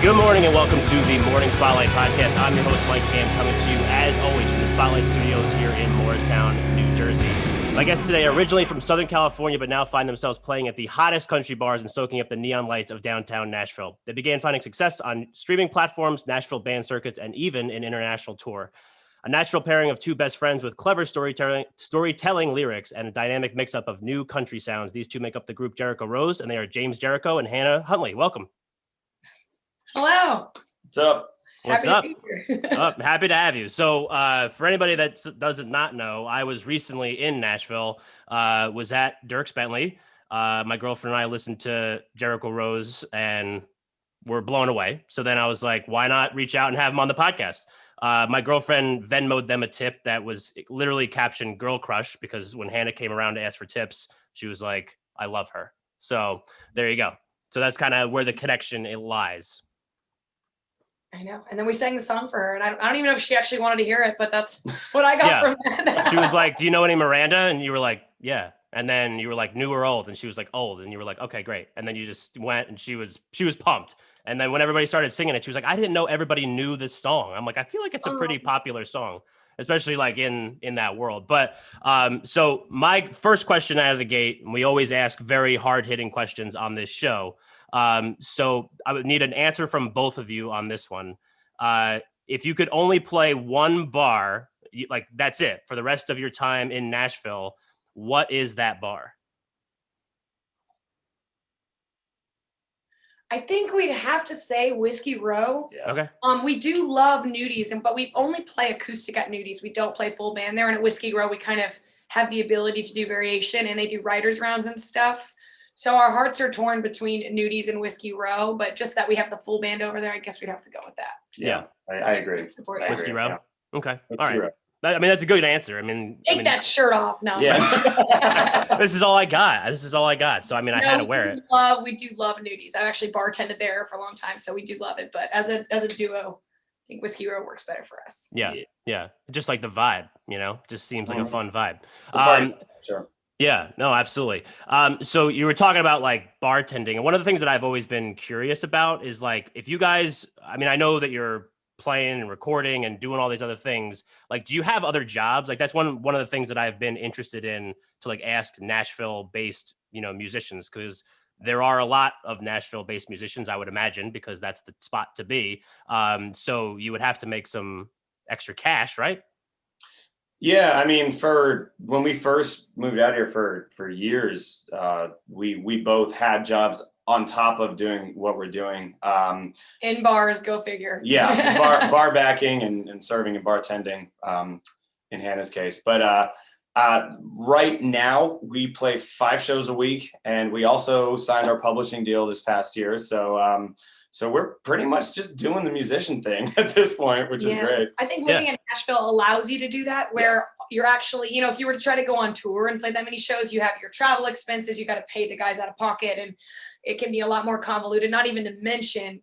Good morning and welcome to the Morning Spotlight Podcast. I'm your host, Mike Ham, coming to you as always from the Spotlight Studios here in Morristown, New Jersey. My guests today are originally from Southern California, but now find themselves playing at the hottest country bars and soaking up the neon lights of downtown Nashville. They began finding success on streaming platforms, Nashville band circuits, and even an international tour. A natural pairing of two best friends with clever storytelling lyrics and a dynamic mix-up of new country sounds. These two make up the group Jericho Rose, and they are James Jericho and Hannah Huntley. Welcome. Hello. What's up? What's up? Happy to have you. So for anybody that doesn't not know, I was recently in Nashville, was at Dierks Bentley. My girlfriend and I listened to Jericho Rose and were blown away. So then I was like, why not reach out and have them on the podcast? My girlfriend Venmo'd them a tip that was literally captioned "Girl Crush" because when Hannah came around to ask for tips, she was like, I love her. So there you go. So that's kind of where the connection lies. I know. And then we sang the song for her. And I don't even know if she actually wanted to hear it, but that's what I got from that. She was like, do you know any Miranda? And you were like, yeah. And then you were like, new or old? And she was like, old. And you were like, okay, great. And then you just went and she was pumped. And then when everybody started singing it, she was like, I didn't know everybody knew this song. I'm like, I feel like it's a pretty popular song, especially like in that world. But so my first question out of the gate, and we always ask very hard hitting questions on this show. So I would need an answer from both of you on this one. If you could only play one bar, like that's it for the rest of your time in Nashville, what is that bar? I think we'd have to say Whiskey Row. Yeah. Okay. We do love nudies, but we only play acoustic at nudies. We don't play full band there. And at Whiskey Row, we kind of have the ability to do variation, and they do writers rounds and stuff. So our hearts are torn between nudies and Whiskey Row, but just that we have the full band over there, I guess we'd have to go with that. Yeah. I agree. Whiskey Row. Yeah. Okay. Whiskey all right. Row. I mean, that's a good answer. Take that shirt off now. Yeah. This is all I got. So, I mean, I had to wear it. We do love nudies. I've actually bartended there for a long time, so we do love it. But as a duo, I think Whiskey Row works better for us. Yeah. Just like the vibe, just seems like a fun vibe. Sure. Yeah, no, absolutely. So you were talking about like bartending, and one of the things that I've always been curious about is like, if you guys, I mean, I know that you're playing and recording and doing all these other things. Like, do you have other jobs? Like, that's one of the things that I've been interested in to like ask Nashville-based, musicians, because there are a lot of Nashville-based musicians, I would imagine, because that's the spot to be. So you would have to make some extra cash, right? Yeah, I mean, for when we first moved out here for years, we both had jobs on top of doing what we're doing. In bars, go figure. Yeah, bar backing and serving and bartending in Hannah's case. But right now we play 5 shows a week, and we also signed our publishing deal this past year. So we're pretty much just doing the musician thing at this point, which is great. I think living in Nashville allows you to do that, where you're actually, if you were to try to go on tour and play that many shows, you have your travel expenses, you got to pay the guys out of pocket, and it can be a lot more convoluted, not even to mention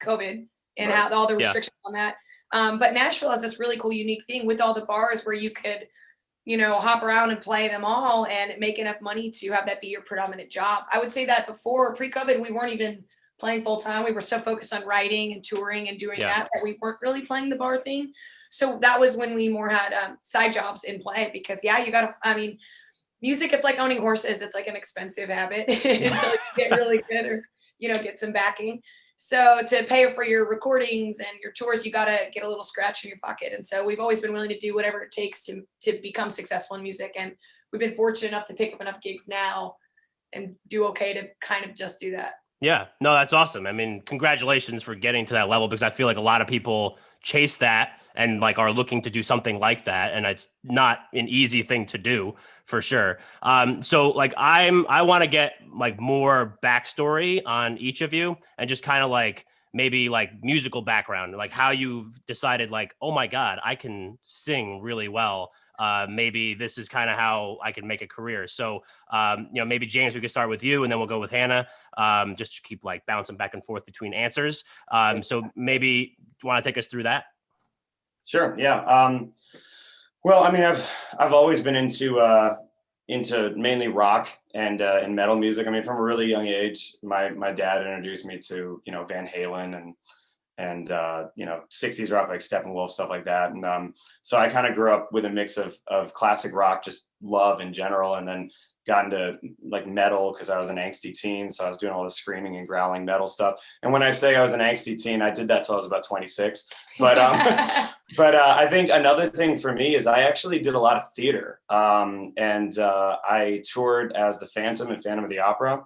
COVID and how all the restrictions on that. But Nashville has this really cool, unique thing with all the bars where you could, hop around and play them all and make enough money to have that be your predominant job. I would say that before pre-COVID, we weren't even playing full time. We were so focused on writing and touring and doing that we weren't really playing the bar thing. So that was when we more had side jobs in play, because music, it's like owning horses. It's like an expensive habit until you get really good or, get some backing. So to pay for your recordings and your tours, you got to get a little scratch in your pocket. And so we've always been willing to do whatever it takes to become successful in music. And we've been fortunate enough to pick up enough gigs now and do okay to kind of just do that. Yeah, no, that's awesome. I mean, congratulations for getting to that level, because I feel like a lot of people chase that and like are looking to do something like that. And it's not an easy thing to do for sure. So like I want to get like more backstory on each of you, and just kind of like maybe like musical background, like how you've decided like, oh my God, I can sing really well. Maybe this is kind of how I can make a career. So, maybe James, we could start with you, and then we'll go with Hannah, just to keep like bouncing back and forth between answers. So maybe you want to take us through that? Sure. Yeah. Well, I mean, I've always been into into mainly rock and metal music. I mean, from a really young age, my dad introduced me to, you know, Van Halen and you know, 60s rock like Steppenwolf, stuff like that. And so I kind of grew up with a mix of classic rock, just love in general, and then got into like metal because I was an angsty teen. So I was doing all the screaming and growling metal stuff. And when I say I was an angsty teen, I did that till I was about 26. But but I think another thing for me is I actually did a lot of theater. And I toured as the Phantom and Phantom of the Opera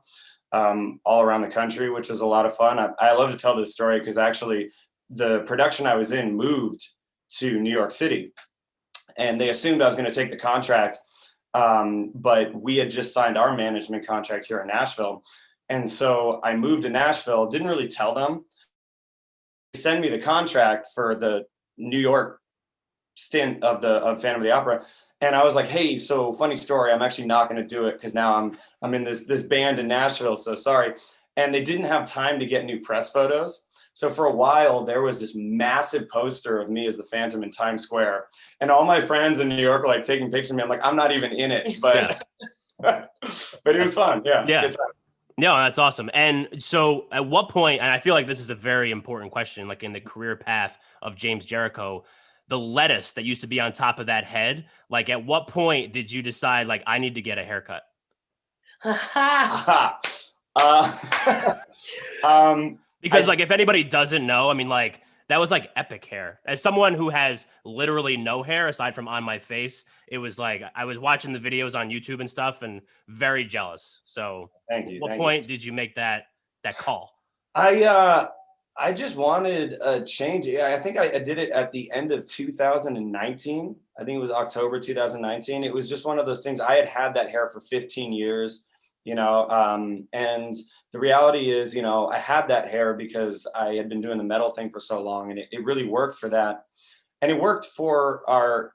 all around the country, which was a lot of fun. I love to tell this story because actually the production I was in moved to New York City, and they assumed I was going to take the contract. But we had just signed our management contract here in Nashville. And so I moved to Nashville, didn't really tell them. They send me the contract for the New York stint of Phantom of the Opera. And I was like, hey, so funny story, I'm actually not going to do it because now I'm in this band in Nashville, so sorry. And they didn't have time to get new press photos. So for a while, there was this massive poster of me as the Phantom in Times Square. And all my friends in New York were like taking pictures of me. I'm like, I'm not even in it, but, but it was fun. Yeah. Yeah. No, that's awesome. And so at what point, and I feel like this is a very important question, like in the career path of James Jericho, the lettuce that used to be on top of that head, like at what point did you decide like I need to get a haircut? Because like if anybody doesn't know, I mean like that was like epic hair. As someone who has literally no hair aside from on my face, it was like I was watching the videos on YouTube and stuff and very jealous. So thank you. What point did you make that call? I just wanted a change. I think I did it at the end of 2019. I think it was October 2019. It was just one of those things. I had that hair for 15 years, you know, and the reality is, you know, I had that hair because I had been doing the metal thing for so long, and it really worked for that. And it worked for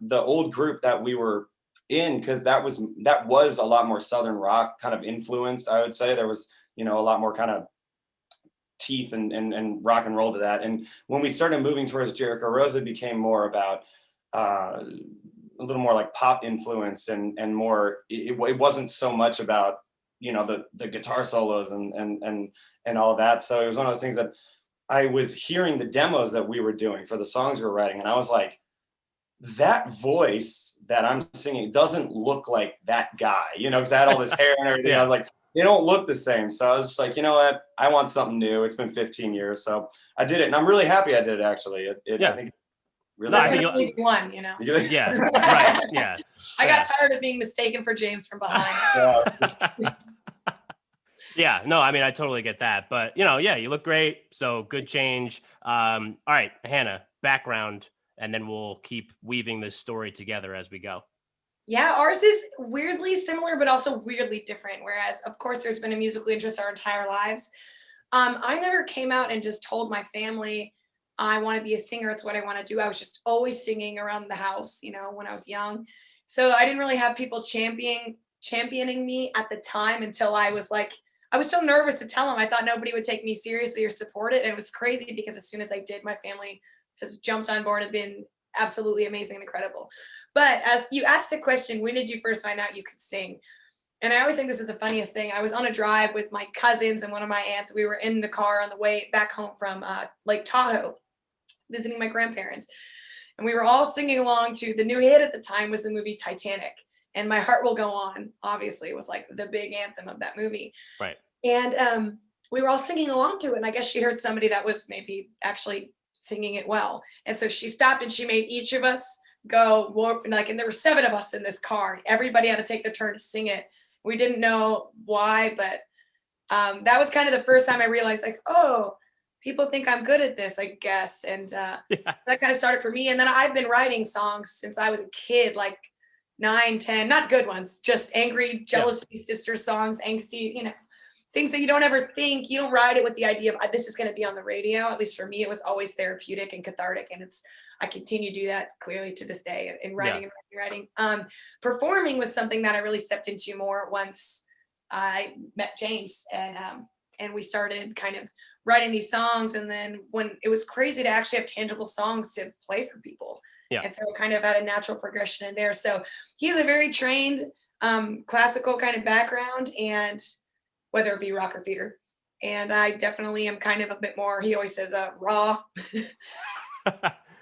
the old group that we were in, because that was a lot more Southern rock kind of influenced, I would say. There was, you know, a lot more kind of teeth and rock and roll to that. And when we started moving towards Jericho Rose, it became more about a little more like pop influence and more, it wasn't so much about, you know, the guitar solos and all of that. So it was one of those things that I was hearing the demos that we were doing for the songs we were writing, and I was like, that voice that I'm singing doesn't look like that guy, you know, because I had all this hair and everything. Yeah. I was like, they don't look the same. So I was just like, you know what? I want something new. It's been 15 years. So I did it, and I'm really happy I did it, actually. Yeah. I think really. No, I think one, you know. Yeah, right. Yeah. I got tired of being mistaken for James from behind. Yeah, no, I mean, I totally get that. But, you know, yeah, you look great. So good change. All right, Hannah, background, and then we'll keep weaving this story together as we go. Yeah, ours is weirdly similar, but also weirdly different. Whereas, of course, there's been a musical interest our entire lives. I never came out and just told my family I want to be a singer. It's what I want to do. I was just always singing around the house, you know, when I was young. So I didn't really have people championing me at the time until I was like, I was so nervous to tell them. I thought nobody would take me seriously or support it. And it was crazy because as soon as I did, my family has jumped on board and been absolutely amazing and incredible. But as you asked the question, when did you first find out you could sing? And I always think this is the funniest thing. I was on a drive with my cousins and one of my aunts. We were in the car on the way back home from Lake Tahoe, visiting my grandparents. And we were all singing along to the new hit at the time was the movie Titanic. And My Heart Will Go On, obviously, was like the big anthem of that movie. Right. And we were all singing along to it. And I guess she heard somebody that was maybe actually singing it well. And so she stopped and she made each of us go, and there were 7 of us in this car. Everybody had to take their turn to sing it. We didn't know why, but that was kind of the first time I realized, like, oh, people think I'm good at this, I guess. And that kind of started for me. And then I've been writing songs since I was a kid, like 9, 10, not good ones, just angry, jealousy, sister songs, angsty, you know, things that you don't ever think. You don't write it with the idea of this is going to be on the radio. At least for me, it was always therapeutic and cathartic. And I continue to do that clearly to this day in writing and writing. Performing was something that I really stepped into more once I met James and we started kind of writing these songs. And then when it was crazy to actually have tangible songs to play for people. Yeah. And so it kind of had a natural progression in there. So he's a very trained classical kind of background, and whether it be rock or theater. And I definitely am kind of a bit more, he always says, raw.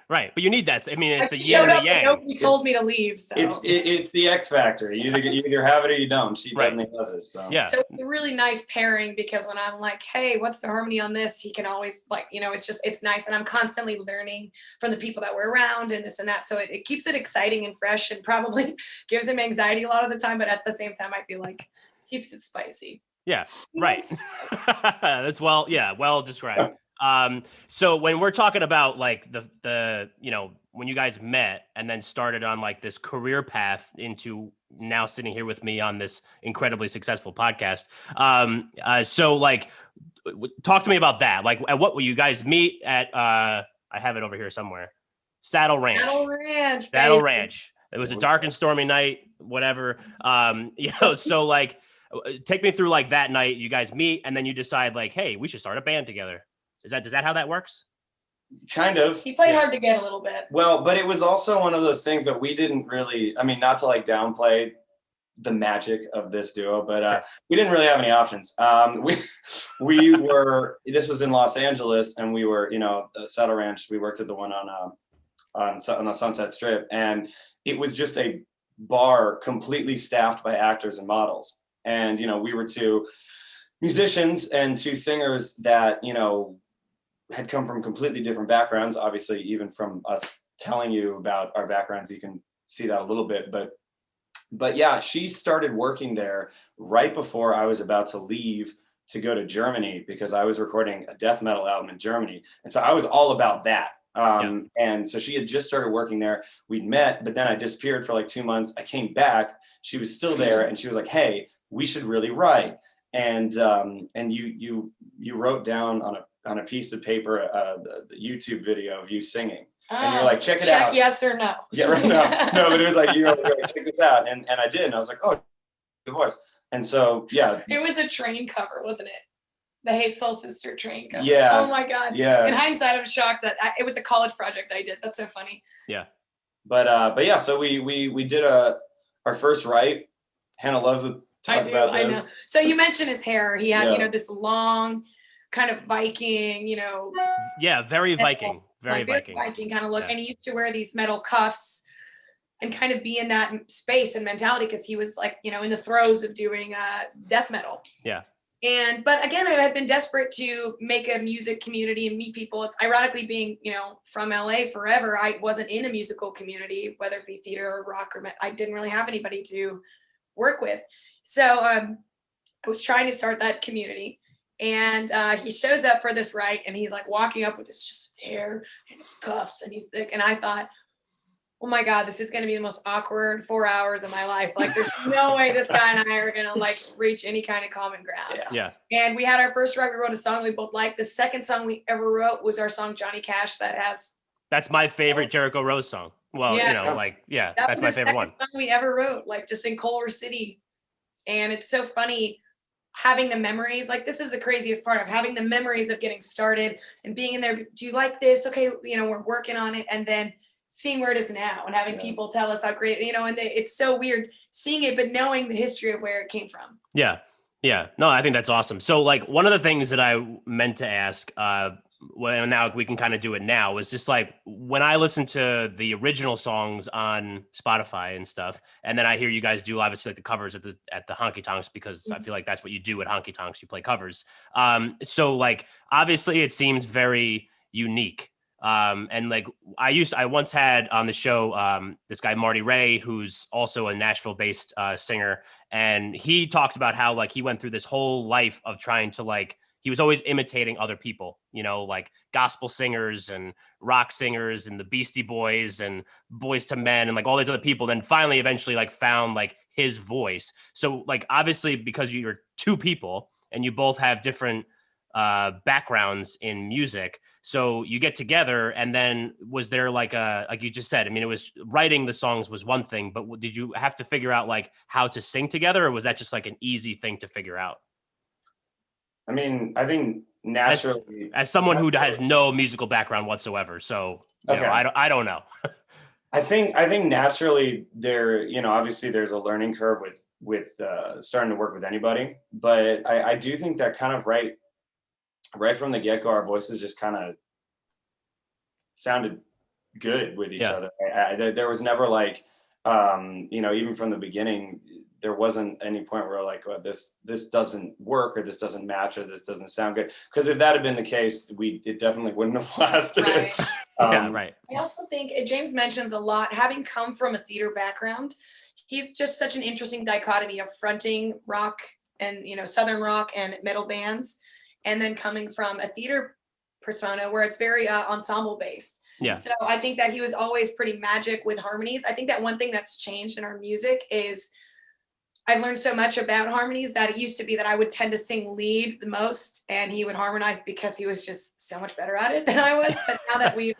Right, but you need that. I mean, it's I the yin showed and the up and yang. nobody told me to leave. So It's the X factor. You either have it or you don't. She Right. definitely has it. So Yeah. So it's a really nice pairing, because when I'm like, hey, what's the harmony on this? He can always, like, it's nice. And I'm constantly learning from the people that we're around and this and that. So it keeps it exciting and fresh, and probably gives him anxiety a lot of the time. But at the same time, I feel like keeps it spicy. Yeah, right. That's well described. So when we're talking about like the when you guys met and then started on like this career path into now sitting here with me on this incredibly successful podcast. So like talk to me about that. Like at what will you guys meet at I have it over here somewhere. Saddle Ranch. Baby. Ranch. It was a dark and stormy night, whatever. So like take me through like that night. You guys meet and then you decide like, hey, we should start a band together. Does that how that works? kind of. He played hard to get a little bit. Well, but it was also one of those things that we didn't really, I mean, not to like downplay the magic of this duo, but we didn't really have any options. We were, this was in Los Angeles, and we were, Saddle Ranch, we worked at the one on the Sunset Strip, and it was just a bar completely staffed by actors and models. And, we were two musicians and two singers that, had come from completely different backgrounds. Obviously, even from us telling you about our backgrounds, you can see that a little bit, but yeah, she started working there right before I was about to leave to go to Germany, because I was recording a death metal album in Germany. And so I was all about that. And so she had just started working there. We'd met, but then I disappeared for like 2 months. I came back, she was still there, and she was like, hey, we should really write. And you wrote down on a piece of paper a YouTube video of you singing. And you're like, check it out. Yes or no. Yeah, right. No, but it was like, you're like, check this out. And I did. And I was like, oh, good voice. And so, yeah. It was a train cover, wasn't it? The Hey Soul Sister train cover. Yeah. Oh my God. Yeah. In hindsight, I'm shocked that it was a college project I did. That's so funny. Yeah. But yeah, so we did our first write. Hannah loves to talk about this. I know. So you mentioned his hair. He had, this long kind of Viking, Yeah, very Viking. Very like Viking kind of look. Yeah. And he used to wear these metal cuffs and kind of be in that space and mentality, because he was like, in the throes of doing death metal. Yeah. But again, I had been desperate to make a music community and meet people. It's ironically being, from LA forever, I wasn't in a musical community, whether it be theater or rock or I didn't really have anybody to work with. So I was trying to start that community. And he shows up for this write, and he's like walking up with his just hair and his cuffs, and he's thick. And I thought, oh my God, this is going to be the most awkward 4 hours of my life. Like, there's no way this guy and I are going to like reach any kind of common ground. Yeah. And we had our first write. We wrote a song we both liked. The second song we ever wrote was our song Johnny Cash. That's my favorite Jericho Rose song. Well, that's my favorite one. Song we ever wrote, like just in Culver City. And it's so funny having the memories. Like, this is the craziest part of having the memories of getting started and being in there. Do you like this? Okay. We're working on it. And then seeing where it is now and having people tell us how great, and it's so weird seeing it, but knowing the history of where it came from. Yeah. Yeah. No, I think that's awesome. So like one of the things that I meant to ask, well, now we can kind of do it now, is just like when I listen to the original songs on Spotify and stuff, and then I hear you guys do obviously like the covers at the Honky Tonks, because I feel like that's what you do at Honky Tonks, you play covers. So like obviously it seems very unique. And like I once had on the show this guy Marty Ray, who's also a Nashville based singer, and he talks about how like he went through this whole life of trying to like, he was always imitating other people, like gospel singers and rock singers and the Beastie Boys and Boys to Men and like all these other people. Then finally, eventually like found like his voice. So like, obviously because you're two people and you both have different backgrounds in music. So you get together, and then was there like you just said, I mean, it was writing the songs was one thing, but did you have to figure out like how to sing together, or was that just like an easy thing to figure out? I mean, I think naturally, as someone who has no musical background whatsoever, so I don't know. I think naturally there, obviously there's a learning curve with starting to work with anybody, but I do think that kind of right from the get-go, our voices just kind of sounded good with each other. There was never like, even from the beginning, there wasn't any point where like, oh, this doesn't work, or this doesn't match, or this doesn't sound good. Because if that had been the case, it definitely wouldn't have lasted. Right. Right. I also think James mentions a lot, having come from a theater background, he's just such an interesting dichotomy of fronting rock and, Southern rock and metal bands, and then coming from a theater persona where it's very ensemble based. Yeah. So I think that he was always pretty magic with harmonies. I think that one thing that's changed in our music is I've learned so much about harmonies that it used to be that I would tend to sing lead the most and he would harmonize because he was just so much better at it than I was. But now that we've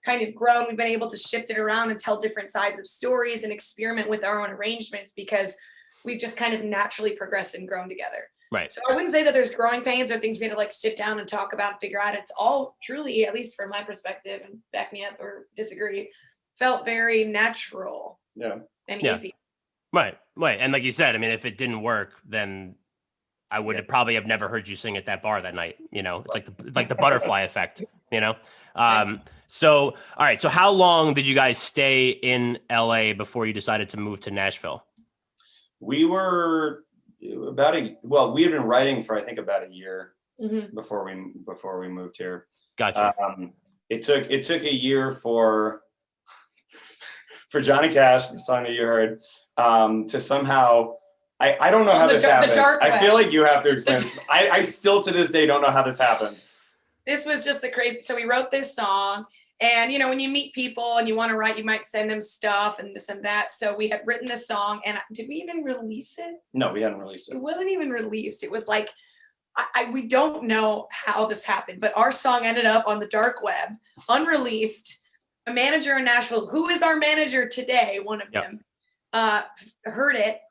kind of grown, we've been able to shift it around and tell different sides of stories and experiment with our own arrangements because we've just kind of naturally progressed and grown together. Right. So I wouldn't say that there's growing pains or things we had to like sit down and talk about and figure out. It's all truly, at least from my perspective, and back me up or disagree, felt very natural and easy. Right. And like you said, I mean, if it didn't work, then I would have probably have never heard you sing at that bar that night. It's like the butterfly effect, So, all right. So how long did you guys stay in LA before you decided to move to Nashville? We were we had been writing for, I think, about a year before we moved here. Gotcha. It took a year for Johnny Cash, the song that you heard, to somehow, I don't know how this happened. I feel like you have to explain this. I still to this day don't know how this happened. This was just the crazy. So we wrote this song, and when you meet people and you want to write, you might send them stuff and this and that. So we had written this song, and did we even release it? No, we hadn't released it. It wasn't even released. It was like, we don't know how this happened, but our song ended up on the dark web, unreleased. A manager in Nashville, who is our manager today, one of them, heard it,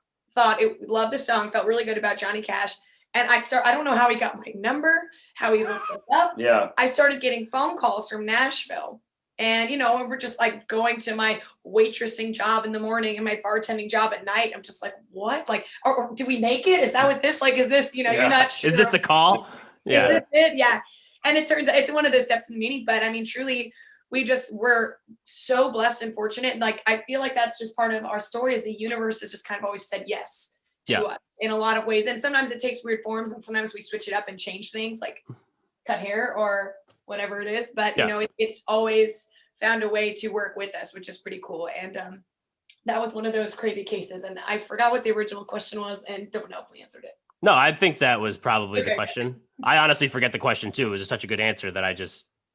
loved the song, felt really good about Johnny Cash. And I don't know how he got my number, how he looked it up. Yeah. I started getting phone calls from Nashville. And, we're just like going to my waitressing job in the morning and my bartending job at night. I'm just like, what? Like, or do we make it? Is that what this, like, is this, you're not sure. Is this the call? Yeah. Is this it? Yeah. And it turns out it's one of the steps in the meeting. But I mean, truly, we're so blessed and fortunate. Like, I feel like that's just part of our story is the universe has just kind of always said yes to us in a lot of ways. And sometimes it takes weird forms and sometimes we switch it up and change things like cut hair or whatever it is. But, it's always found a way to work with us, which is pretty cool. And that was one of those crazy cases. And I forgot what the original question was and don't know if we answered it. No, I think that was probably the question. I honestly forget the question too. It was just such a good answer that I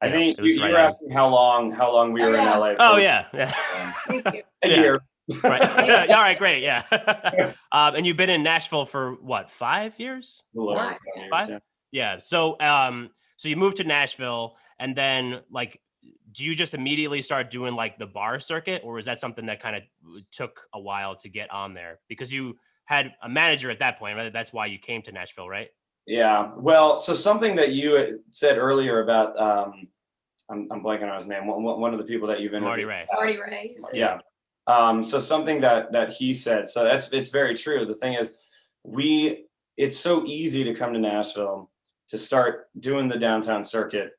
think you were asking how long we were in LA. Oh yeah. Thank you. A year. Right. All right, great. Yeah. And you've been in Nashville for what, 5 years? 5? Yeah. So you moved to Nashville, and then like, do you just immediately start doing like the bar circuit, or was that something that kind of took a while to get on there because you had a manager at that point, right? That's why you came to Nashville, right? Yeah. Well, so something that you said earlier about, I'm blanking on his name. One of the people that you've interviewed. Marty Ray. Yeah. So something that he said, so it's very true. The thing is, it's so easy to come to Nashville to start doing the downtown circuit,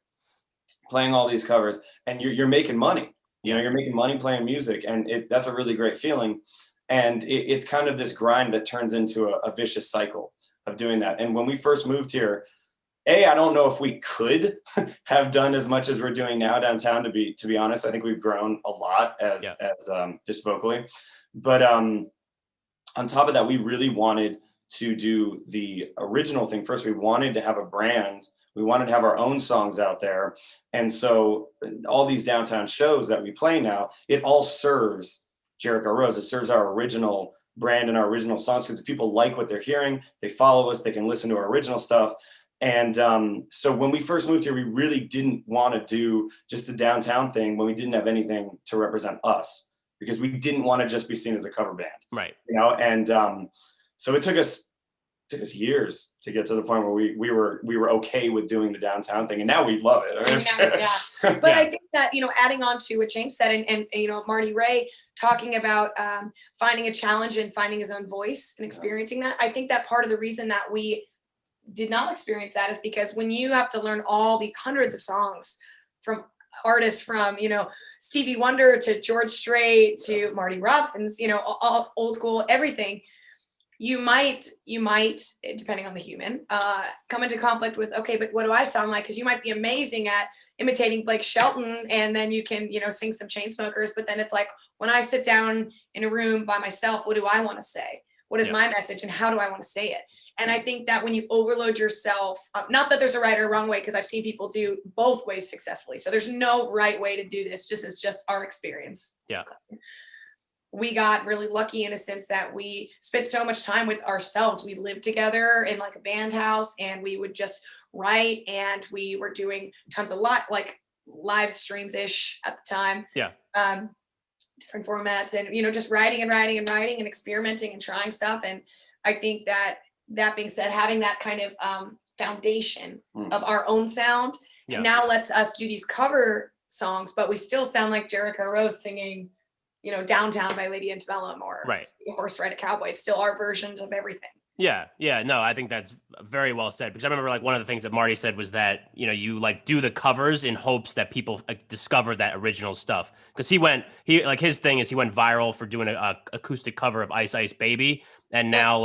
playing all these covers, and you're making money. You're making money playing music, and that's a really great feeling. And it's kind of this grind that turns into a vicious cycle of doing that. And when we first moved here, I don't know if we could have done as much as we're doing now downtown. To be honest, I think we've grown a lot as just vocally. But on top of that, we really wanted to do the original thing first. We wanted to have a brand. We wanted to have our own songs out there. And so all these downtown shows that we play now, it all serves Jericho Rose. It serves our original brand and our original songs because people like what they're hearing. They follow us. They can listen to our original stuff. And so when we first moved here, we really didn't want to do just the downtown thing when we didn't have anything to represent us, because we didn't want to just be seen as a cover band. Right. And so it took us took us years to get to the point where we were okay with doing the downtown thing, and now we love it. But I think that, adding on to what James said, and Marty Ray talking about finding a challenge and finding his own voice and experiencing that, I think that part of the reason that we did not experience that is because when you have to learn all the hundreds of songs from artists from Stevie Wonder to George Strait to Marty Robbins, all old school, everything, you might, depending on the human, come into conflict with, okay, but what do I sound like? Because you might be amazing at imitating Blake Shelton, and then you can, sing some Chainsmokers, but then it's like, when I sit down in a room by myself, what do I want to say? What is my message, and how do I want to say it? And I think that when you overload yourself, not that there's a right or wrong way, because I've seen people do both ways successfully. So there's no right way to do this. It's just our experience. Yeah. We got really lucky in a sense that we spent so much time with ourselves. We lived together in like a band house, and we would just write, and we were doing tons of live streams ish at the time. Yeah. Different formats, and just writing and experimenting and trying stuff. And I think that being said, having that kind of foundation of our own sound now lets us do these cover songs, but we still sound like Jericho Rose singing, Downtown by Lady Antebellum or Horse Ride a Cowboy. It's still our versions of everything. Yeah. No, I think that's very well said, because I remember one of the things that Marty said was that, you do the covers in hopes that people discover that original stuff. Because his thing is he went viral for doing a acoustic cover of Ice Ice Baby. And now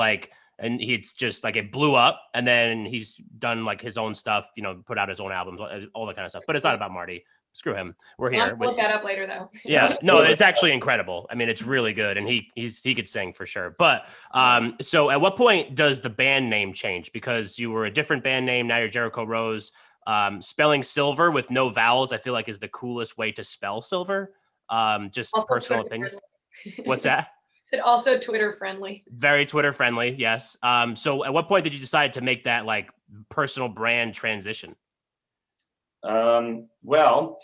and it's just it blew up, and then he's done his own stuff, put out his own albums, all that kind of stuff. But it's not about Marty. Screw him. We're here. I'll look that up later, though. Yeah, no, it's actually incredible. I mean, it's really good, and he could sing for sure. But so at what point does the band name change? Because you were a different band name, now you're Jericho Rose. Spelling silver with no vowels, I feel like, is the coolest way to spell silver. Just Also personal opinion. What's that? It's also Twitter friendly. Very Twitter friendly, yes. So at what point did you decide to make that personal brand transition? Well,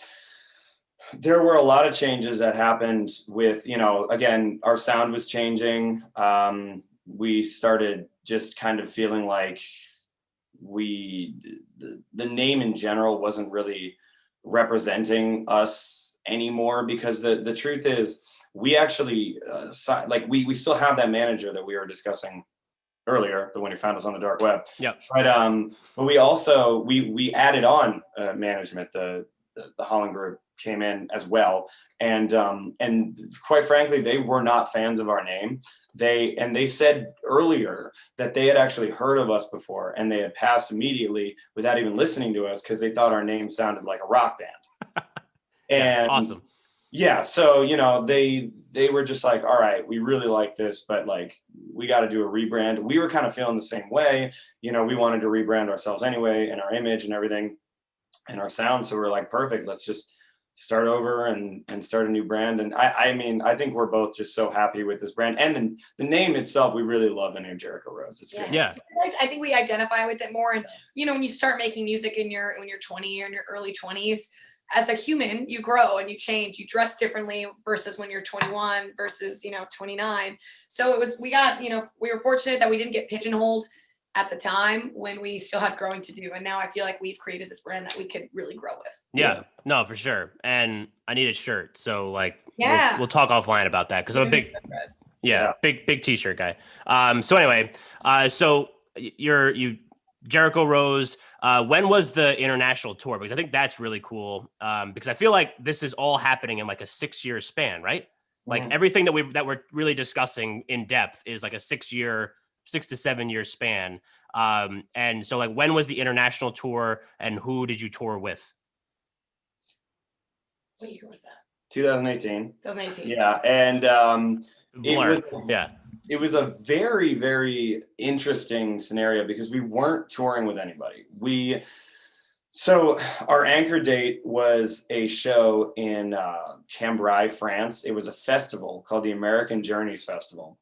there were a lot of changes that happened with, again, our sound was changing. We started just kind of feeling like the name in general wasn't really representing us anymore, because the truth is we actually we still have that manager that we were discussing earlier, the one who found us on the dark web. Yeah. But we also we added on management. The Holland Group came in as well, and quite frankly, they were not fans of our name. They said earlier that they had actually heard of us before, and they had passed immediately without even listening to us, because they thought our name sounded like a rock band. And awesome. Yeah, so they were just like, all right, we really like this, but we got to do a rebrand. We were kind of feeling the same way. We wanted to rebrand ourselves anyway, and our image and everything and our sound. So we're like, perfect, let's just start over and start a new brand. And I think we're both just so happy with this brand, and then the name itself. We really love the name Jericho Rose. It's great. Yeah. I think we identify with it more. And when you start making music when you're 20 or in your early 20s, as a human, you grow and you change, you dress differently versus when you're 21 versus, 29. So we were fortunate that we didn't get pigeonholed at the time when we still had growing to do. And now I feel like we've created this brand that we could really grow with. Yeah, no, for sure. And I need a shirt. So we'll talk offline about that, because I'm a big t-shirt guy. So anyway, so you Jericho Rose, when was the international tour? Because I think that's really cool. Because I feel like this is all happening in a 6-year span, right? Everything that we're really discussing in depth is a 6 to 7 year span. And so when was the international tour, and who did you tour with? What year was that? 2018. 2018. Yeah. And Yeah. It was a very, very interesting scenario, because we weren't touring with anybody. So our anchor date was a show in Cambrai, France. It was a festival called the American Journeys Festival.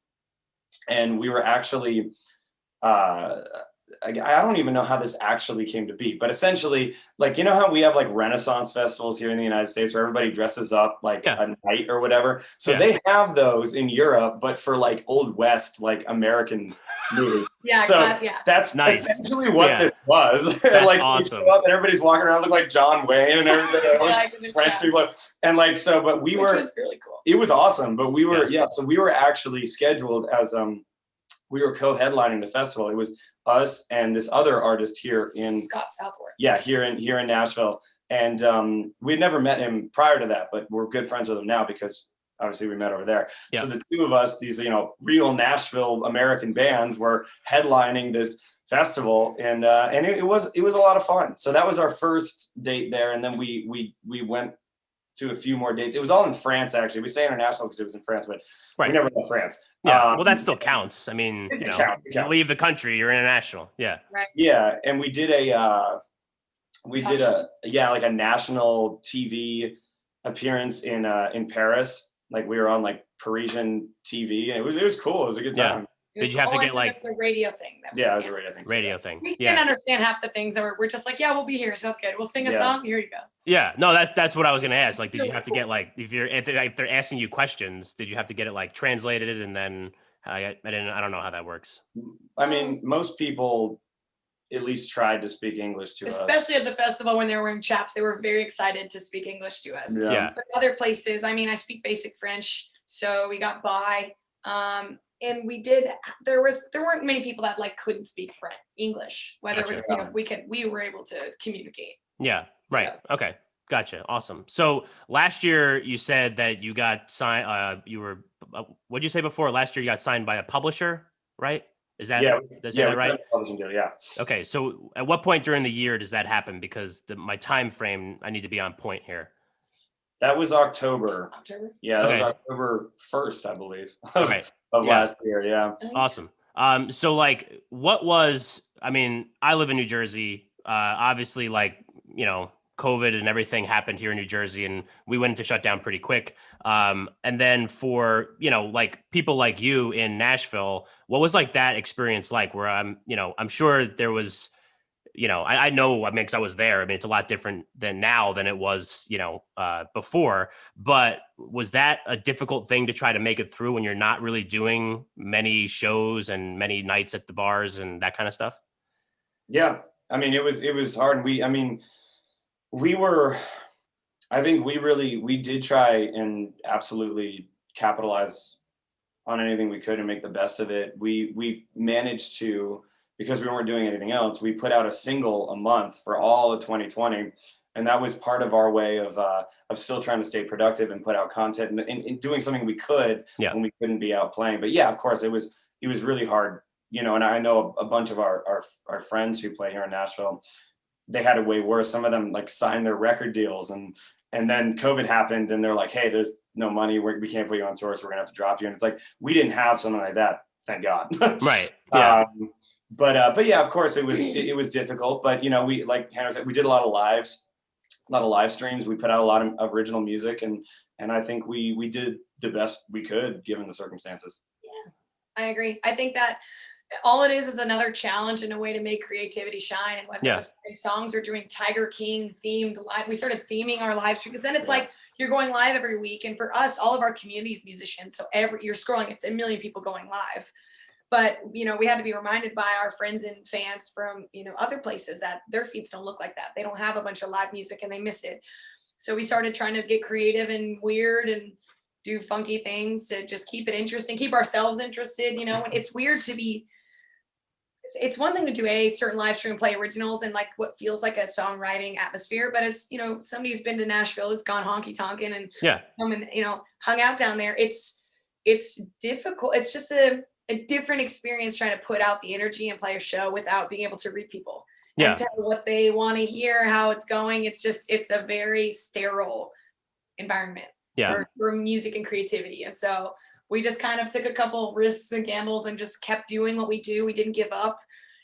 And we were actually I don't even know how this actually came to be, but essentially, like, you know how we have like Renaissance festivals here in the United States where everybody dresses up like a night or whatever. So they have those in Europe, but for like Old West, like American movies. So that's nice. essentially what this was. That's like awesome. And everybody's walking around looking like John Wayne and everything. French people. And like, so, but we were, was really cool. It was awesome, but we were, so we were actually scheduled as, we were co-headlining the festival. It was us and this other artist here in Scott Southworth. Yeah, here in Nashville. And we'd never met him prior to that, but we're good friends with him now because obviously we met over there. Yeah. So the two of us, these, you know, real Nashville American bands, were headlining this festival, and it was a lot of fun. So that was our first date there, and then we went to a few more dates. It was all in France, actually. We say international because it was in France, but we never left France. Yeah, well, that still counts. I mean, you know, you leave the country, you're international. Yeah. Right. Yeah, and we did a national TV appearance in Paris. Like, we were on like Parisian TV, and it was cool. It was a good time. Did you have to get like the radio thing? It was a radio thing. Radio thing. We didn't understand half the things that we're just like, yeah, we'll be here. Sounds good. We'll sing a song. Here you go. Yeah, no, that's what I was gonna ask. Like, did you have to get like, if they're asking you questions, did you have to get it like translated, and then I don't know how that works. I mean, most people at least tried to speak English to us. Especially at the festival when they were wearing chaps, they were very excited to speak English to us. Yeah. But other places, I mean, I speak basic French, so we got by. And there weren't many people that like couldn't speak English, whether it was, you know, we were able to communicate. Yeah. Right. Yes. Okay. Gotcha. Awesome. So last year you said that you got signed, what'd you say before? Last year you got signed by a publisher, right? Is that, is that right? Publishing deal, yeah. Okay. So at what point during the year does that happen? Because my time frame, I need to be on point here. That was October. Yeah, that was October 1st, I believe. Okay. Of last year, yeah. Awesome. So like, I mean, I live in New Jersey. Obviously, like, you know, COVID and everything happened here in New Jersey, and we went into shutdown pretty quick. And then for, you know, like people like you in Nashville, what was like that experience like? Where I'm sure there was, you know, I know, I mean, because I was there. I mean, it's a lot different than now than it was, you know, before. But was that a difficult thing to try to make it through when you're not really doing many shows and many nights at the bars and that kind of stuff? Yeah, I mean, it was hard. I think we did try and absolutely capitalize on anything we could and make the best of it. We managed to, because we weren't doing anything else, we put out a single a month for all of 2020. And that was part of our way of still trying to stay productive and put out content and doing something we could when we couldn't be out playing. But yeah, of course, it was really hard, you know, and I know a bunch of our friends who play here in Nashville, they had it way worse. Some of them like signed their record deals and then COVID happened and they're like, hey, there's no money. We can't put you on tour, so we're gonna have to drop you. And it's like, we didn't have something like that. Thank God. Right. Yeah. But yeah, of course it was difficult, but you know, we, like Hannah said, we did a lot of live streams. We put out a lot of original music and I think we did the best we could given the circumstances. Yeah, I agree. I think that all it is another challenge and a way to make creativity shine. And whether it's songs or doing Tiger King themed live, we started theming our live stream because then it's like you're going live every week. And for us, all of our community's musicians, so you're scrolling, it's 1 million people going live. But, you know, we had to be reminded by our friends and fans from, you know, other places that their feeds don't look like that. They don't have a bunch of live music and they miss it. So we started trying to get creative and weird and do funky things to just keep it interesting, keep ourselves interested. You know, and it's weird to be, it's one thing to do a certain live stream, play originals and like what feels like a songwriting atmosphere. But as, you know, somebody who's been to Nashville has gone honky tonkin and you know, hung out down there. It's difficult. It's just a different experience trying to put out the energy and play a show without being able to read people and tell what they want to hear, how it's going. It's a very sterile environment for music and creativity. And so we just kind of took a couple risks and gambles and just kept doing what we do. We didn't give up.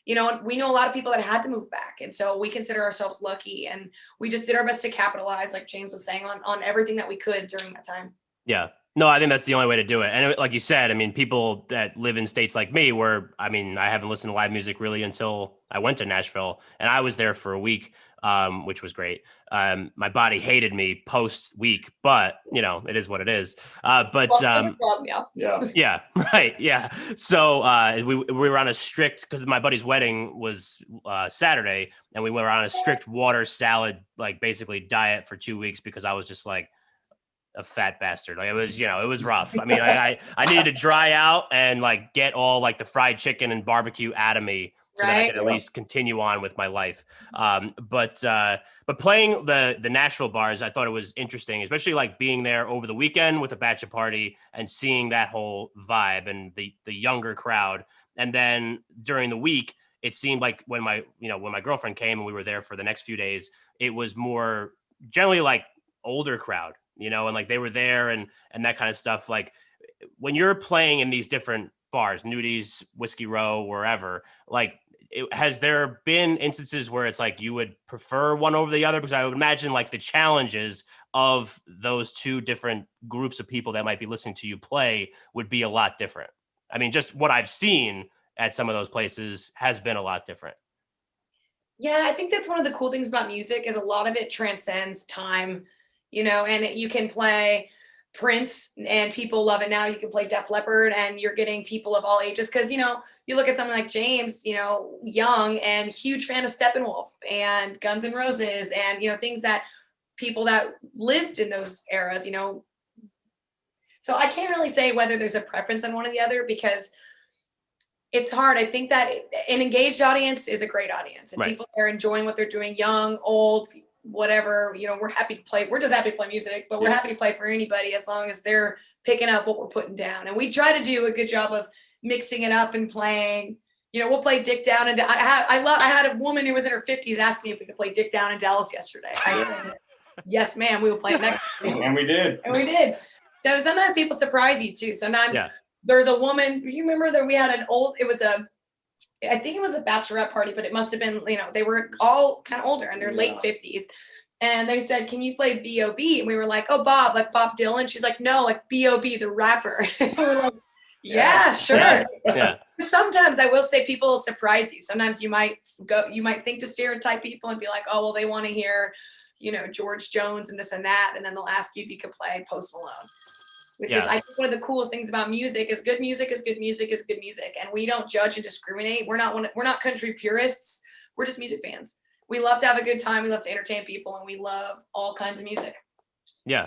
You know, we know a lot of people that had to move back. And so we consider ourselves lucky and we just did our best to capitalize, like James was saying, on everything that we could during that time. Yeah. No, I think that's the only way to do it. And like you said, I mean, people that live in states like me, where I mean, I haven't listened to live music really until I went to Nashville, and I was there for a week, which was great. My body hated me post week, but you know, it is what it is. Yeah, right, yeah. So we were on a strict, because my buddy's wedding was Saturday, and we were on a strict water salad, like basically diet for 2 weeks because I was just like a fat bastard. Like it was, you know, it was rough. I mean, I needed to dry out and like get all like the fried chicken and barbecue out of me so that I could at least continue on with my life. But playing the Nashville bars, I thought it was interesting, especially like being there over the weekend with a bachelor party and seeing that whole vibe and the younger crowd. And then during the week, it seemed like when my girlfriend came and we were there for the next few days, it was more generally like older crowd, you know, and like they were there and that kind of stuff. Like when you're playing in these different bars, Nudies, Whiskey Row, wherever, like has there been instances where it's like you would prefer one over the other? Because I would imagine like the challenges of those two different groups of people that might be listening to you play would be a lot different. I mean, just what I've seen at some of those places has been a lot different. Yeah, I think that's one of the cool things about music is a lot of it transcends time, you know, and you can play Prince and people love it now. You can play Def Leppard and you're getting people of all ages. Cause you know, you look at someone like James, you know, young and huge fan of Steppenwolf and Guns N' Roses and, you know, things that people that lived in those eras, you know. So I can't really say whether there's a preference on one or the other because it's hard. I think that an engaged audience is a great audience and people are enjoying what they're doing, young, old, whatever, you know, we're happy to play. We're just happy to play music, but we're happy to play for anybody as long as they're picking up what we're putting down. And we try to do a good job of mixing it up and playing, you know, we'll play Dick Down. And I had a woman who was in her 50s ask me if we could play Dick Down in Dallas yesterday. I said, yes, ma'am, we will play it next week. And we did. And we did. So sometimes people surprise you too. Sometimes there's a woman, you remember that we had I think it was a bachelorette party, but it must have been, you know, they were all kind of older in their late 50s. And they said, can you play B.O.B.? And we were like, oh, Bob, like Bob Dylan. She's like, no, like B.O.B., the rapper. And we're like, yeah, sure. Yeah. Sometimes I will say people surprise you. Sometimes you might think to stereotype people and be like, oh, well, they want to hear, you know, George Jones and this and that. And then they'll ask you if you could play Post Malone. Because I think one of the coolest things about music is good music is good music is good music. And we don't judge and discriminate. We're not country purists. We're just music fans. We love to have a good time. We love to entertain people and we love all kinds of music. Yeah.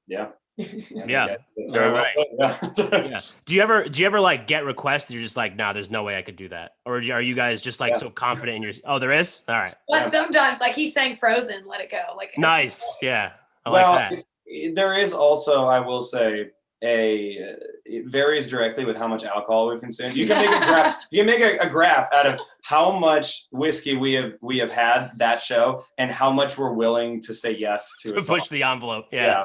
Yeah. Yeah. All right. Yeah. Do you ever like get requests that you're just like, nah, there's no way I could do that? Or are you guys just like so confident in your, oh, there is? All right. But sometimes like he sang Frozen, Let It Go. Like nice. Yeah. I like that. There is also, I will say, it varies directly with how much alcohol we've consumed. You can make a graph. You can make a graph out of how much whiskey we have had that show and how much we're willing to say yes to push the envelope. Yeah.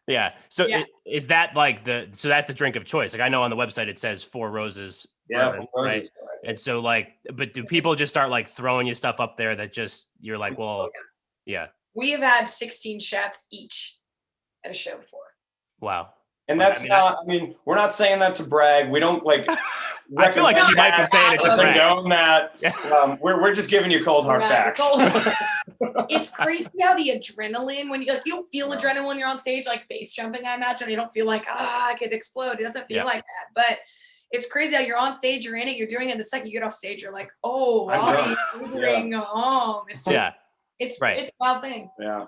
Yeah. So is that like so that's the drink of choice? Like I know on the website it says Four Roses. Bourbon, right? And so like, but do people just start like throwing you stuff up there that just you're like, well, yeah. We have had 16 shots each at a show before. Wow. And that's we're not saying that to brag. We don't like. I feel like she might be saying it to brag. We're just giving you cold hard facts. It's crazy how the adrenaline, when you don't feel adrenaline when you're on stage, like bass jumping, I imagine. You don't feel like, I could explode. It doesn't feel like that. But it's crazy how you're on stage, you're in it, you're doing it. The second you get off stage, you're like, oh, I'm going home. It's just. It's a wild thing. Yeah.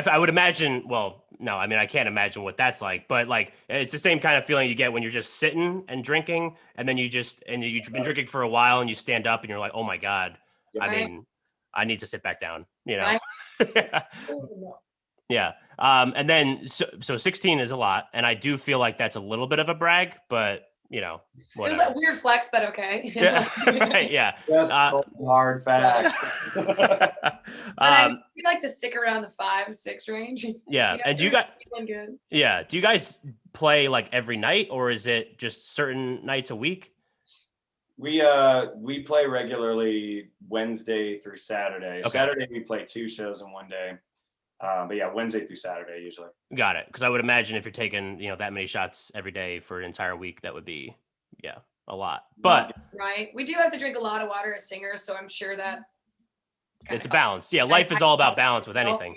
I would imagine. Well, no, I mean I can't imagine what that's like. But like it's the same kind of feeling you get when you're just sitting and drinking, and then you've been drinking for a while, and you stand up, and you're like, oh my god. I mean, I need to sit back down. You know. Yeah. And then so 16 is a lot, and I do feel like that's a little bit of a brag, but. You know, whatever. It was a weird flex, but okay. Right, yeah. Just hard facts. I like to stick around the 5-6 range. Yeah, and do you guys? Yeah, do you guys play like every night, or is it just certain nights a week? We play regularly Wednesday through Saturday. Okay. Saturday we play 2 shows in one day. But yeah, Wednesday through Saturday usually. Got it. Because I would imagine if you're taking, that many shots every day for an entire week, that would be, a lot. But right, we do have to drink a lot of water as singers, so I'm sure that it's a balance. Yeah, life is all about balance with anything.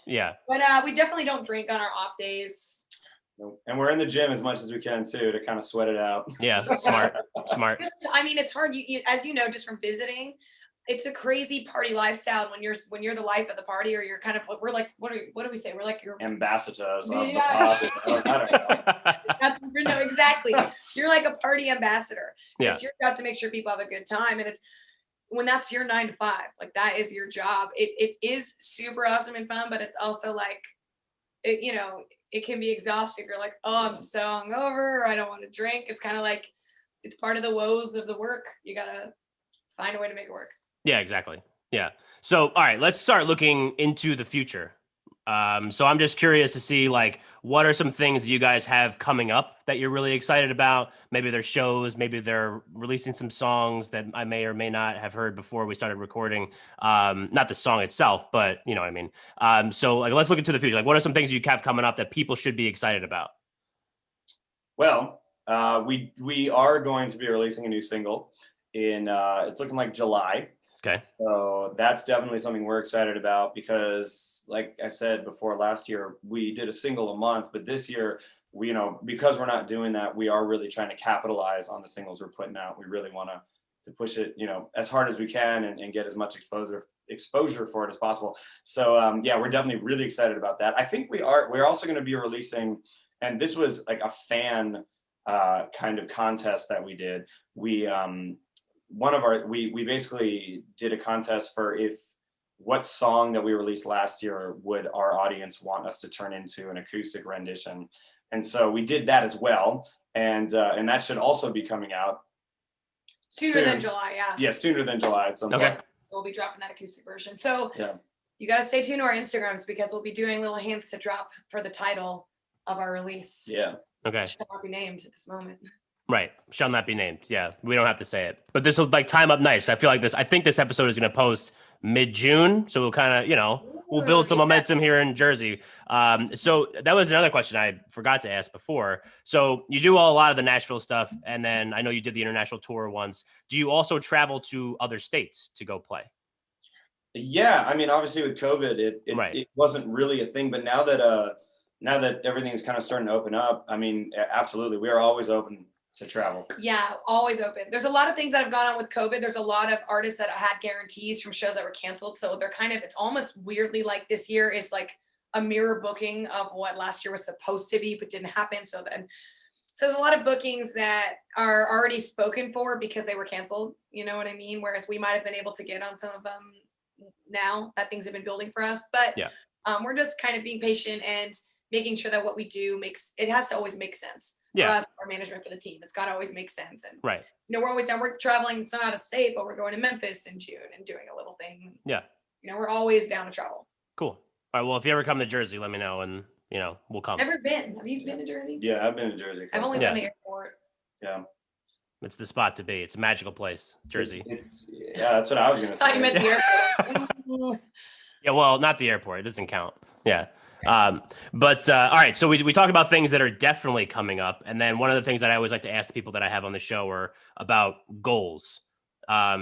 Yeah. But we definitely don't drink on our off days. And we're in the gym as much as we can too to kind of sweat it out. Yeah, smart. I mean, it's hard. You as you know, just from visiting, it's a crazy party lifestyle when you're the life of the party, or you're kind of, we're like, what do we say? We're like your ambassadors. Yeah. That's, no, exactly. You're like a party ambassador. Yeah. It's your job to make sure people have a good time, and it's when that's your 9 to 5, like that is your job. It is super awesome and fun, but it's also like, it can be exhausting. You're like, oh, I'm so hungover, or I don't want to drink. It's kind of like, it's part of the woes of the work. You gotta find a way to make it work. Yeah, exactly. Yeah. So, all right, let's start looking into the future. So I'm just curious to see, like, what are some things you guys have coming up that you're really excited about? Maybe they're shows, maybe they're releasing some songs that I may or may not have heard before we started recording. Not the song itself, but you know what I mean? So like, let's look into the future. Like, what are some things you have coming up that people should be excited about? Well, we are going to be releasing a new single in, it's looking like July. Okay. So that's definitely something we're excited about because, like I said before, last year we did a single a month, but this year we, because we're not doing that, we are really trying to capitalize on the singles we're putting out. We really want to push it, as hard as we can and get as much exposure for it as possible. So yeah, we're definitely really excited about that. I think we're also going to be releasing, and this was like a fan kind of contest that we did. We basically did a contest for what song that we released last year would our audience want us to turn into an acoustic rendition, and so we did that as well, and that should also be coming out sooner than July. Yeah, sooner than July. Okay. So we'll be dropping that acoustic version. So yeah, you got to stay tuned to our Instagrams because we'll be doing little hints to drop for the title of our release. Yeah. Okay. Shall not be named at this moment. Right. Shall not be named. Yeah. We don't have to say it, but this will like time up nice. I think this episode is going to post mid-June. So we'll kind of, we'll build some momentum here in Jersey. So that was another question I forgot to ask before. So you do a lot of the Nashville stuff. And then I know you did the international tour once. Do you also travel to other states to go play? Yeah. I mean, obviously with COVID, it wasn't really a thing, but now that everything's kind of starting to open up, I mean, absolutely. We are always open to travel. Yeah, always open. There's a lot of things that have gone on with COVID. There's a lot of artists that had guarantees from shows that were canceled. So they're it's almost weirdly like this year is like a mirror booking of what last year was supposed to be, but didn't happen. So there's a lot of bookings that are already spoken for because they were canceled. You know what I mean? Whereas we might have been able to get on some of them now that things have been building for us. But we're just kind of being patient and making sure that what we do has to always make sense for us, our management, for the team. It's got to always make sense. And right. We're always down. We're traveling. It's not out of state, but we're going to Memphis in June and doing a little thing. Yeah. We're always down to travel. Cool. All right. Well, if you ever come to Jersey, let me know, and we'll come. Never been. Have you been to Jersey? Yeah, I've been to Jersey. I've only been to the airport. Yeah. It's the spot to be. It's a magical place, Jersey. Yeah, that's what I was going to say. I thought you meant the airport. Yeah, well, not the airport. It doesn't count. Yeah. But all right, so we talk about things that are definitely coming up, and then one of the things that I always like to ask the people that I have on the show are about goals.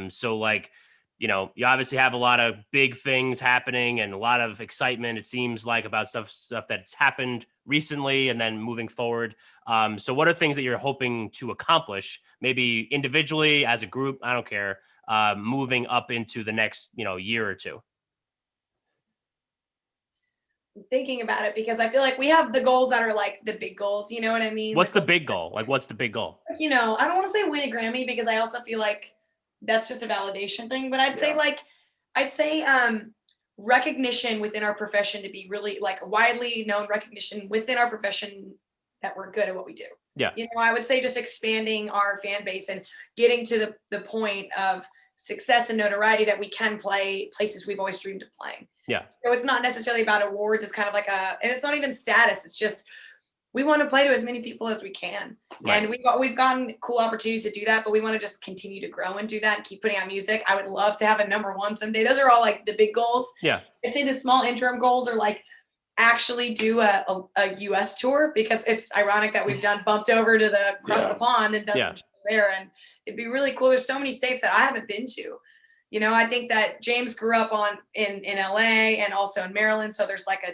So like, you obviously have a lot of big things happening and a lot of excitement, it seems like, about stuff that's happened recently and then moving forward. So what are things that you're hoping to accomplish, maybe individually, as a group, I don't care, moving up into the next year or two? Thinking about it because I feel like we have the goals that are like the big goals. You know what I mean? What's the big goal? Like, what's the big goal? I don't want to say win a Grammy because I also feel like that's just a validation thing. But I'd say recognition within our profession, to be really like widely known recognition within our profession that we're good at what we do. Yeah. I would say just expanding our fan base and getting to the point of success and notoriety that we can play places we've always dreamed of playing. Yeah. So it's not necessarily about awards. It's kind of like and it's not even status. It's just we want to play to as many people as we can. Right. And we've gotten cool opportunities to do that, but we want to just continue to grow and do that and keep putting out music. I would love to have a #1 someday. Those are all like the big goals. Yeah. I'd say the small interim goals are like actually do a US tour, because it's ironic that we've bumped over to the across the pond and done some shows there. And it'd be really cool. There's so many states that I haven't been to. You know, I think that James grew up in LA and also in Maryland. So there's like a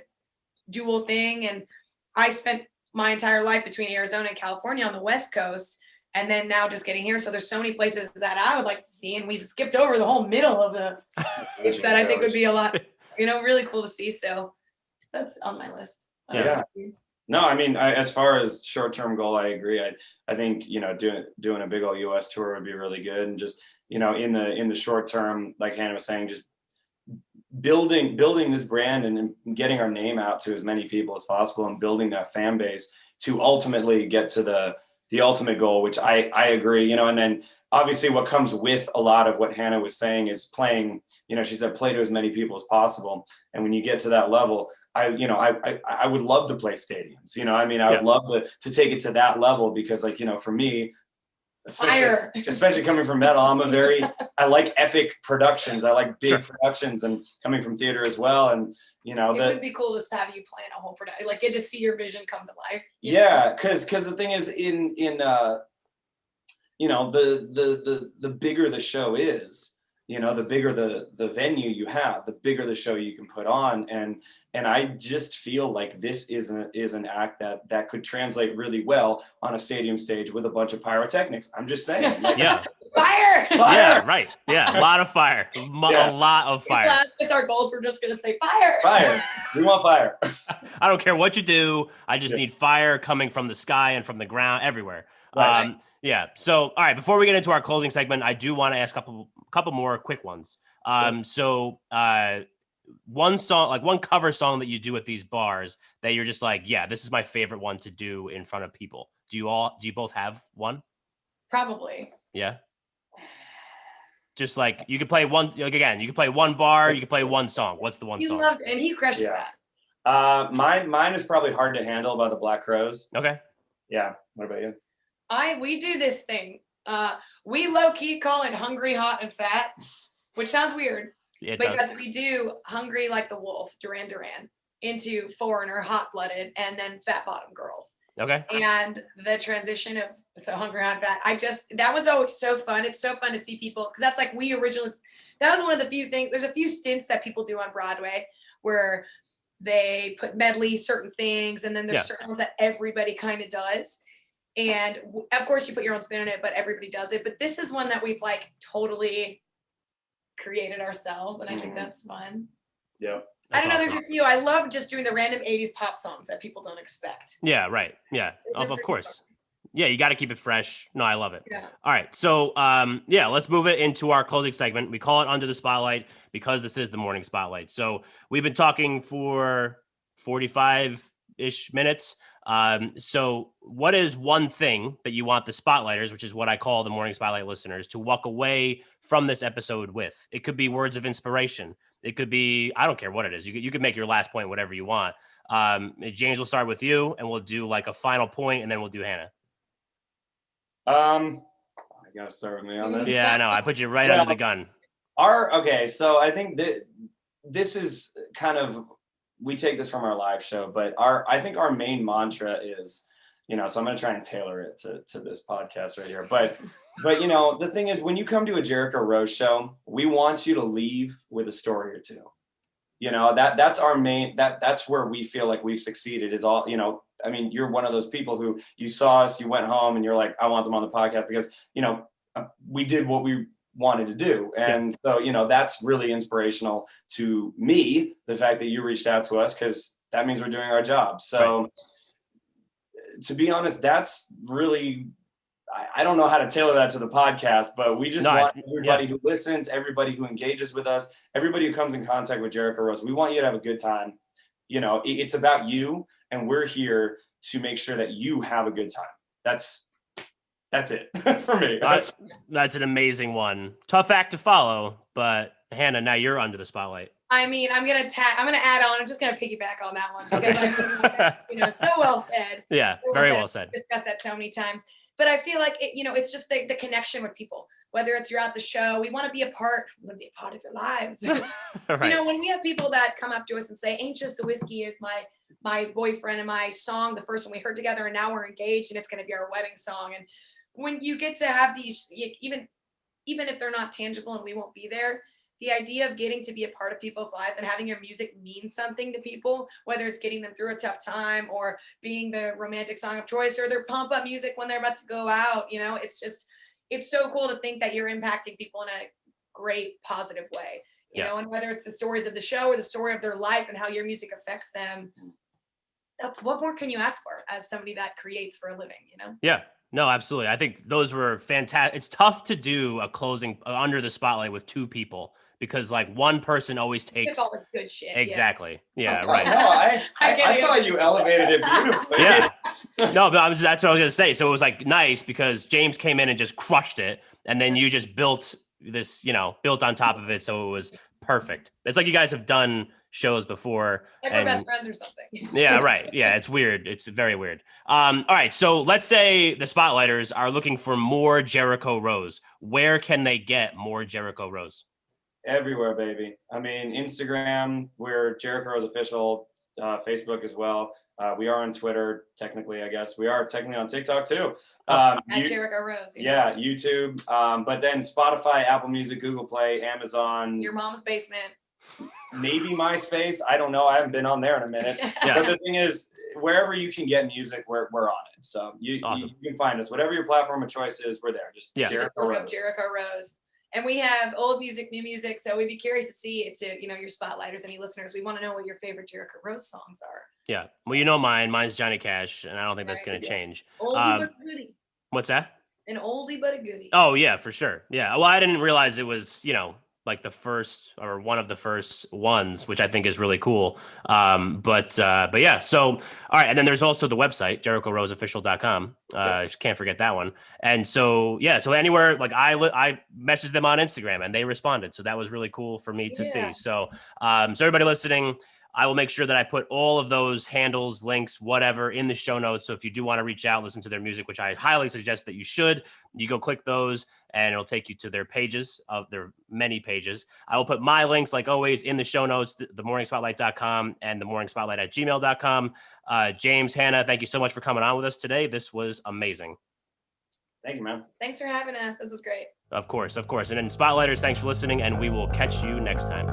dual thing. And I spent my entire life between Arizona and California on the West Coast. And then now just getting here. So there's so many places that I would like to see. And we've skipped over the whole middle of the states that I think would be a lot, really cool to see. So that's on my list. Yeah. No, I mean, as far as short-term goal, I agree. I think, doing a big old US tour would be really good. And just, in the short term, like Hannah was saying, just building this brand and getting our name out to as many people as possible and building that fan base to ultimately get to the ultimate goal, which I agree, and then obviously what comes with a lot of what Hannah was saying is playing, she said, play to as many people as possible. And when you get to that level, I would love to play stadiums, I would love to take it to that level, because for me, especially coming from metal, I like epic productions. I like big productions, and coming from theater as well. And, it would be cool to have you plan a whole production, like get to see your vision come to life. Yeah. Cause the thing is in the bigger the show is, the bigger the venue you have, the bigger the show you can put on. And I just feel like this is an act that could translate really well on a stadium stage with a bunch of pyrotechnics. I'm just saying. Yeah. Fire! Yeah, right. Yeah, a lot of fire. A lot of fire. Ask us our goals, we're just going to say fire. Fire. We want fire. I don't care what you do. I just need fire coming from the sky and from the ground everywhere. Right. Yeah. So, all right, before we get into our closing segment, I do want to ask a couple more quick ones. One song, like one cover song that you do at these bars that you're just like, yeah, this is my favorite one to do in front of people. Do you both have one? Probably. Yeah. Just like you could play one, you could play one bar, you could play one song. What's the one song? And he crushes that. Mine is probably Hard to Handle by the Black Crowes. Okay. Yeah. What about you? We do this thing. We low key call it Hungry, Hot, and Fat, which sounds weird. Because we do Hungry Like the Wolf, Duran Duran, into Foreigner, Hot Blooded, and then Fat Bottom Girls. Okay. And the transition of Hungry, Hot, Fat, that was always so fun. It's so fun to see people, because that's like that was one of the few things. There's a few stints that people do on Broadway where they put medley certain things, and then there's certain ones that everybody kind of does. And of course you put your own spin on it, but everybody does it. But this is one that we've like totally created ourselves, and I think that's fun. Yeah. I don't know, there's a few. I love just doing the random 80s pop songs that people don't expect. Yeah, right. Yeah. Of course. Fun. Yeah, you got to keep it fresh. No, I love it. Yeah. All right. So, let's move it into our closing segment. We call it Under the Spotlight because this is the morning spotlight. So we've been talking for 45-ish minutes. So what is one thing that you want the spotlighters, which is what I call the morning spotlight listeners, to walk away from this episode with? It could be words of inspiration. It could be, I don't care what it is. You could make your last point, whatever you want. James, we'll start with you, and we'll do like a final point, and then we'll do Hannah. I gotta start with me on this. Yeah, I know. I put you right under the gun. So I think that this is kind of, we take this from our live show, but I think our main mantra is, so I'm going to try and tailor it to this podcast right here. But the thing is, when you come to a Jericho Rose show, we want you to leave with a story or two. That's our main, that's where we feel like we've succeeded is all, you're one of those people who you saw us, you went home and you're like, I want them on the podcast because, we did what we wanted to do. And so, that's really inspirational to me, the fact that you reached out to us, because that means we're doing our job. So to be honest, that's really, I don't know how to tailor that to the podcast, but we just want everybody who listens, everybody who engages with us, everybody who comes in contact with Jericho Rose, we want you to have a good time. It's about you, and we're here to make sure that you have a good time. That's it for me. That's an amazing one. Tough act to follow, but Hannah, now you're under the spotlight. I mean, I'm gonna add on. I'm just gonna piggyback on that one because I think, so well said. Yeah, So very well said. Discussed that so many times, but I feel like it's just the connection with people. Whether it's you're at the show, we want to be a part. We want to be a part of your lives. Right. When we have people that come up to us and say, "Ain't Just a Whiskey" is my boyfriend and my song, the first one we heard together, and now we're engaged, and it's going to be our wedding song. And when you get to have these, even if they're not tangible and we won't be there, the idea of getting to be a part of people's lives and having your music mean something to people, whether it's getting them through a tough time or being the romantic song of choice or their pump up music when they're about to go out, it's so cool to think that you're impacting people in a great positive way, and whether it's the stories of the show or the story of their life and how your music affects them, what more can you ask for as somebody that creates for a living, Yeah. No, absolutely. I think those were fantastic. It's tough to do a closing under the spotlight with two people because like one person always takes all the good shit. Exactly. Yeah, Oh, right. No, I thought you elevated it beautifully. Yeah. No, but that's what I was going to say. So it was like nice because James came in and just crushed it. And then you just built this, built on top of it. So it was perfect. It's like you guys have done shows before. Like we're best friends or something. Yeah, right. Yeah, it's weird. It's very weird. All right. So let's say the Spotlighters are looking for more Jericho Rose. Where can they get more Jericho Rose? Everywhere, baby. I mean, Instagram, we're Jericho Rose Official, Facebook as well. We are on Twitter, technically, I guess. We are technically on TikTok too. At Jericho Rose. Yeah, YouTube. But then Spotify, Apple Music, Google Play, Amazon. Your mom's basement. Maybe MySpace. I don't know. I haven't been on there in a minute. Yeah. But the thing is, wherever you can get music, we're on it. So awesome. you can find us. Whatever your platform of choice is, we're there. Just Jericho Rose. And we have old music, new music. So we'd be curious to see it to, your Spotlighters, any listeners. We want to know what your favorite Jericho Rose songs are. Yeah. Well, mine. Mine's Johnny Cash, and I don't think that's going to change. Oldie but a goodie. What's that? An oldie but a goodie. Oh, yeah, for sure. Yeah. Well, I didn't realize it was, like the first or one of the first ones, which I think is really cool. But yeah, so, all right. And then there's also the website, JerichoRoseOfficial.com. Can't forget that one. And so, yeah, so anywhere, like I messaged them on Instagram and they responded. So that was really cool for me to see. So, so everybody listening, I will make sure that I put all of those handles, links, whatever in the show notes. So if you do want to reach out, listen to their music, which I highly suggest that you should, you go click those and it'll take you to their pages of their many pages. I will put my links, like always, in the show notes, themorningspotlight.com and themorningspotlight@gmail.com. James, Hannah, thank you so much for coming on with us today. This was amazing. Thank you, man. Thanks for having us. This was great. Of course. And then Spotlighters, thanks for listening, and we will catch you next time.